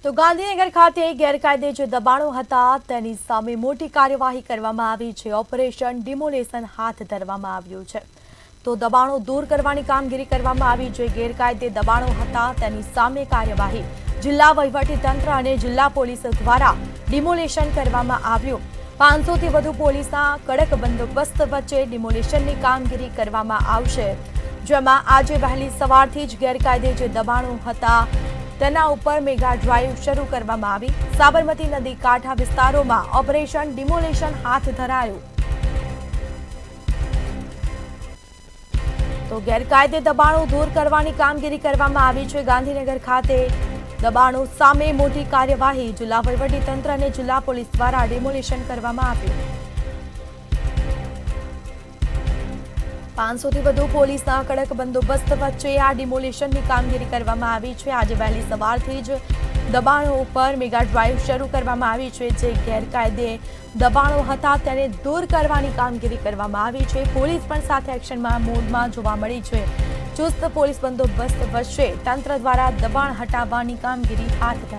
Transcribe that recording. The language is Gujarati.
તો ગાંધીનગર ખાતે ગેરકાયદે જે દબાણો હતા તેની સામે મોટી કાર્યવાહી કરવામાં આવી છે। ઓપરેશન ડિમોલેશન હાથ ધરવામાં આવ્યું છે। તો દબાણો દૂર કરવાની કામગીરી કરવામાં આવી। જે ગેરકાયદે દબાણો હતા તેની સામે કાર્યવાહી જિલ્લા વહીવટીતંત્ર અને જિલ્લા પોલીસ દ્વારા ડિમોલેશન કરવામાં આવ્યું। 500 થી વધુ પોલીસના કડક બંદોબસ્ત વચ્ચે ડિમોલેશનની કામગીરી કરવામાં આવશે। જેમાં આજે વહેલી સવારથી જ ગેરકાયદે જે દબાણો હતા તેના ઉપર મેગા ડ્રાઈવ શરૂ કરવામાં આવી। સાબરમતી નદી કાંઠા વિસ્તારોમાં ઓપરેશન ડિમોલેશન હાથ ધરાયું। તો ગેરકાયદે દબાણો દૂર કરવાની કામગીરી કરવામાં આવી છે। ગાંધીનગર ખાતે દબાણો સામે મોટી કાર્યવાહી જિલ્લા વહીવટીતંત્ર અને જિલ્લા પોલીસ દ્વારા ડિમોલેશન કરવામાં આવ્યું। 500 થી વધુ પોલીસના કડક બંદોબસ્ત વચ્ચે આ ડિમોલેશનની કામગીરી કરવામાં આવી છે। આજે વહેલી સવારથી જ દબાણો ઉપર મેગા ડ્રાઈવ શરૂ કરવામાં આવી છે। જે ગેરકાયદે દબાણો હતા તેને દૂર કરવાની કામગીરી કરવામાં આવી છે। પોલીસ પણ સાથે એક્શનમાં મોડમાં જોવા મળી છે। ચુસ્ત પોલીસ બંદોબસ્ત વચ્ચે તંત્ર દ્વારા દબાણ હટાવવાની કામગીરી હાથ ધરાઈ।